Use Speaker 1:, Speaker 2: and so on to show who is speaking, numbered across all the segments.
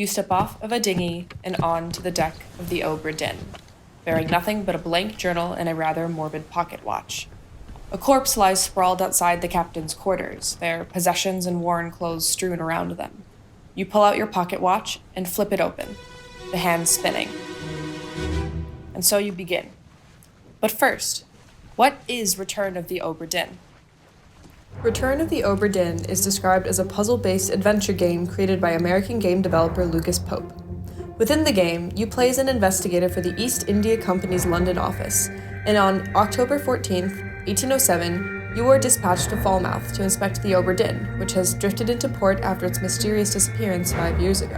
Speaker 1: You step off of a dinghy and on to the deck of the Obra Dinn, bearing nothing but a blank journal and a rather morbid pocket watch. A corpse lies sprawled outside the captain's quarters, their possessions and worn clothes strewn around them. You pull out your pocket watch and flip it open, the hands spinning. And so you begin. But first, what is Return of the Obra Dinn? Return of the Obra Dinn is described as a puzzle-based adventure game created by American game developer Lucas Pope. Within the game, you play as an investigator for the East India Company's London office, and on October 14th, 1807, you are dispatched to Falmouth to inspect the Obra Dinn, which has drifted into port after its mysterious disappearance 5 years ago.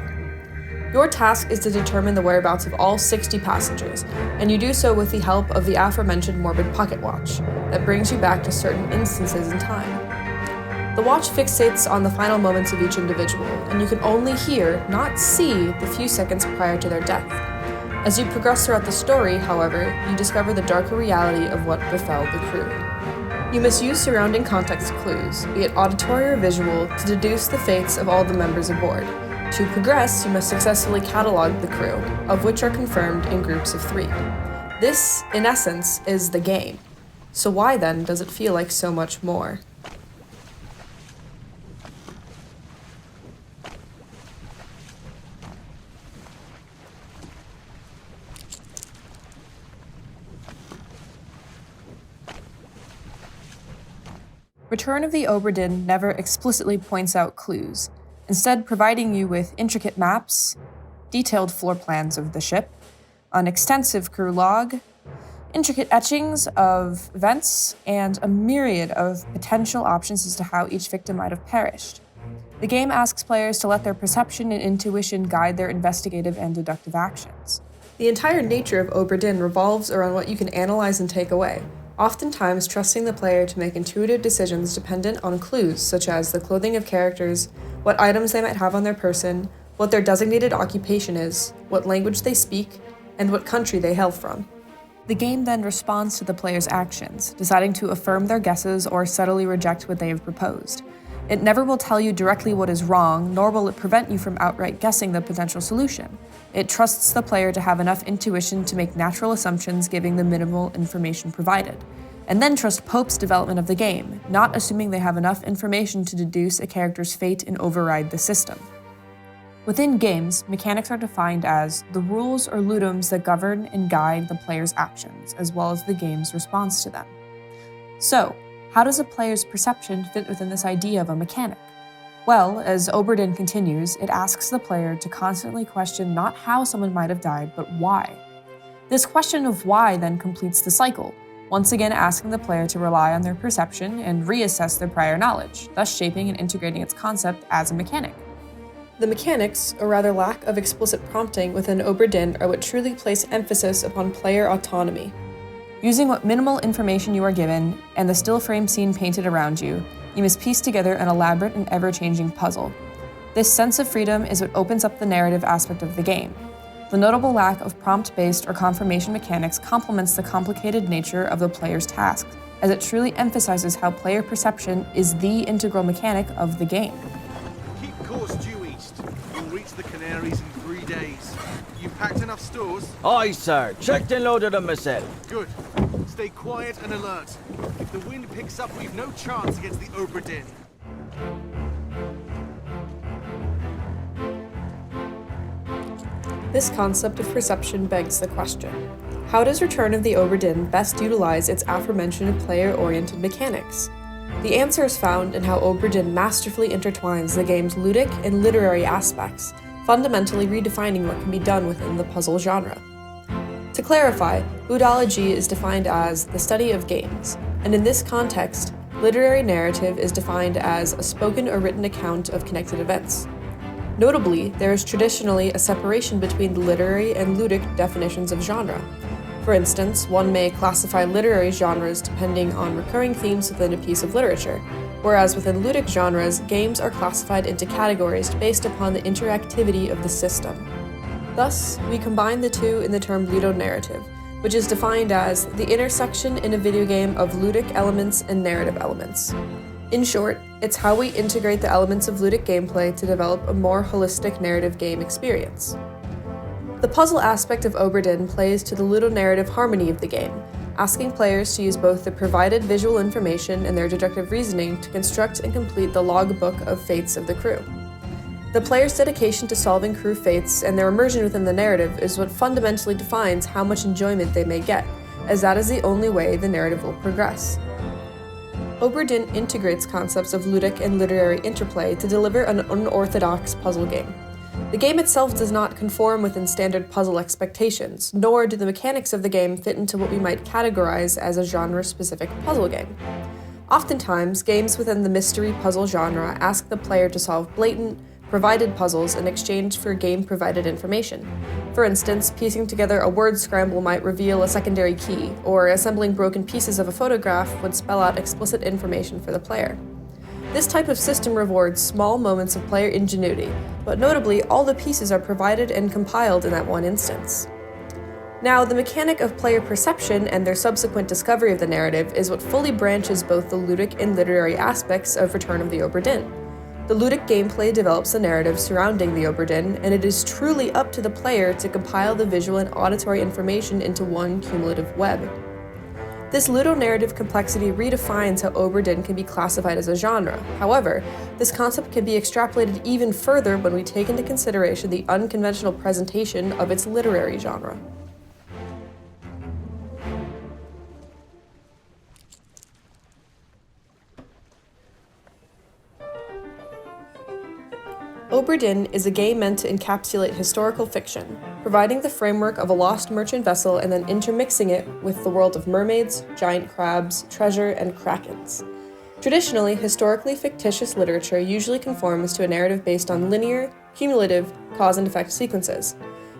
Speaker 1: Your task is to determine the whereabouts of all 60 passengers, and you do so with the help of the aforementioned morbid pocket watch that brings you back to certain instances in time. The watch fixates on the final moments of each individual, and you can only hear, not see, the few seconds prior to their death. As you progress throughout the story, however, you discover the darker reality of what befell the crew. You must use surrounding context clues, be it auditory or visual, to deduce the fates of all the members aboard. To progress, you must successfully catalog the crew, of which are confirmed in groups of 3. This, in essence, is the game. So why then does it feel like so much more? Return of the Obra Dinn never explicitly points out clues, instead providing you with intricate maps, detailed floor plans of the ship, an extensive crew log, intricate etchings of events, and a myriad of potential options as to how each victim might have perished. The game asks players to let their perception and intuition guide their investigative and deductive actions. The entire nature of Obra Dinn revolves around what you can analyze and take away, oftentimes trusting the player to make intuitive decisions dependent on clues such as the clothing of characters, what items they might have on their person, what their designated occupation is, what language they speak, and what country they hail from. The game then responds to the player's actions, deciding to affirm their guesses or subtly reject what they have proposed. It never will tell you directly what is wrong, nor will it prevent you from outright guessing the potential solution. It trusts the player to have enough intuition to make natural assumptions giving the minimal information provided, and then trust Pope's development of the game, not assuming they have enough information to deduce a character's fate and override the system. Within games, mechanics are defined as the rules or ludums that govern and guide the player's actions, as well as the game's response to them. So, how does a player's perception fit within this idea of a mechanic? Well, as Obra Dinn continues, it asks the player to constantly question not how someone might have died, but why. This question of why then completes the cycle, once again asking the player to rely on their perception and reassess their prior knowledge, thus shaping and integrating its concept as a mechanic. The mechanics, or rather lack of explicit prompting within Obra Dinn, are what truly place emphasis upon player autonomy. Using what minimal information you are given, and the still frame scene painted around you, you must piece together an elaborate and ever-changing puzzle. This sense of freedom is what opens up the narrative aspect of the game. The notable lack of prompt-based or confirmation mechanics complements the complicated nature of the player's task, as it truly emphasizes how player perception is the integral mechanic of the game.
Speaker 2: Keep course due east. You'll reach the Canaries in 3 days. You packed enough stores?
Speaker 3: Aye, sir. Checked and loaded them myself.
Speaker 2: Good. Stay quiet and alert. If the wind picks up, we've no chance against the Obra Dinn.
Speaker 1: This concept of perception begs the question: how does Return of the Obra Dinn best utilize its aforementioned player-oriented mechanics? The answer is found in how Obra Dinn masterfully intertwines the game's ludic and literary aspects, fundamentally redefining what can be done within the puzzle genre. To clarify, ludology is defined as the study of games, and in this context, literary narrative is defined as a spoken or written account of connected events. Notably, there is traditionally a separation between the literary and ludic definitions of genre. For instance, one may classify literary genres depending on recurring themes within a piece of literature, whereas within ludic genres, games are classified into categories based upon the interactivity of the system. Thus, we combine the two in the term ludonarrative, which is defined as the intersection in a video game of ludic elements and narrative elements. In short, it's how we integrate the elements of ludic gameplay to develop a more holistic narrative game experience. The puzzle aspect of Obra Dinn plays to the ludonarrative harmony of the game, asking players to use both the provided visual information and their deductive reasoning to construct and complete the logbook of fates of the crew. The player's dedication to solving crew fates and their immersion within the narrative is what fundamentally defines how much enjoyment they may get, as that is the only way the narrative will progress. Obra Dinn integrates concepts of ludic and literary interplay to deliver an unorthodox puzzle game. The game itself does not conform within standard puzzle expectations, nor do the mechanics of the game fit into what we might categorize as a genre-specific puzzle game. Oftentimes, games within the mystery puzzle genre ask the player to solve blatant, provided puzzles in exchange for game-provided information. For instance, piecing together a word scramble might reveal a secondary key, or assembling broken pieces of a photograph would spell out explicit information for the player. This type of system rewards small moments of player ingenuity, but notably, all the pieces are provided and compiled in that one instance. Now, the mechanic of player perception and their subsequent discovery of the narrative is what fully branches both the ludic and literary aspects of Return of the Obra Dinn. The ludic gameplay develops the narrative surrounding the Obra Dinn, and it is truly up to the player to compile the visual and auditory information into one cumulative web. This ludonarrative complexity redefines how Obra Dinn can be classified as a genre. However, this concept can be extrapolated even further when we take into consideration the unconventional presentation of its literary genre. Obra Dinn is a game meant to encapsulate historical fiction, providing the framework of a lost merchant vessel and then intermixing it with the world of mermaids, giant crabs, treasure, and krakens. Traditionally, historically fictitious literature usually conforms to a narrative based on linear, cumulative, cause and effect sequences.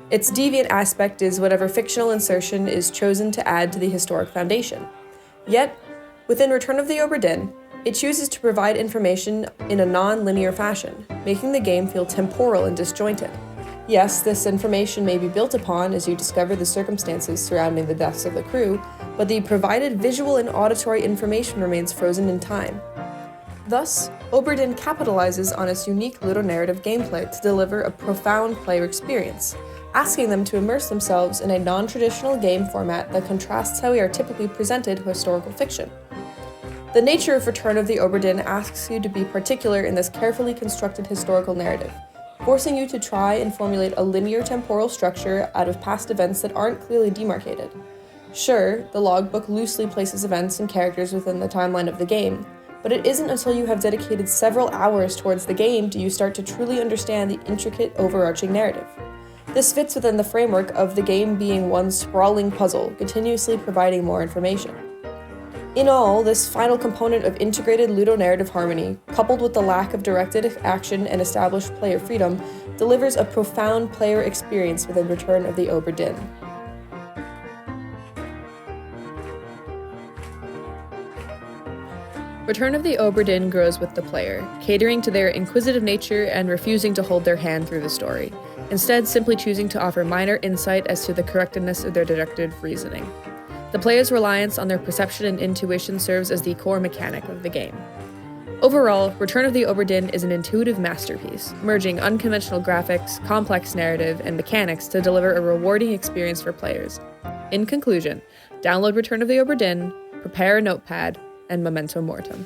Speaker 1: Its deviant aspect is whatever fictional insertion is chosen to add to the historic foundation. Yet, within Return of the Obra Dinn, it chooses to provide information in a non-linear fashion, making the game feel temporal and disjointed. Yes, this information may be built upon as you discover the circumstances surrounding the deaths of the crew, but the provided visual and auditory information remains frozen in time. Thus, Obra Dinn capitalizes on its unique ludonarrative gameplay to deliver a profound player experience, asking them to immerse themselves in a non-traditional game format that contrasts how we are typically presented historical fiction. The nature of Return of the Obra Dinn asks you to be particular in this carefully constructed historical narrative, forcing you to try and formulate a linear temporal structure out of past events that aren't clearly demarcated. Sure, the logbook loosely places events and characters within the timeline of the game, but it isn't until you have dedicated several hours towards the game do you start to truly understand the intricate, overarching narrative. This fits within the framework of the game being one sprawling puzzle, continuously providing more information. In all, this final component of integrated ludonarrative harmony, coupled with the lack of directed action and established player freedom, delivers a profound player experience within Return of the Obra Dinn. Return of the Obra Dinn grows with the player, catering to their inquisitive nature and refusing to hold their hand through the story, instead simply choosing to offer minor insight as to the correctness of their deductive reasoning. The player's reliance on their perception and intuition serves as the core mechanic of the game. Overall, Return of the Obra Dinn is an intuitive masterpiece, merging unconventional graphics, complex narrative, and mechanics to deliver a rewarding experience for players. In conclusion, download Return of the Obra Dinn, prepare a notepad, and memento mortem.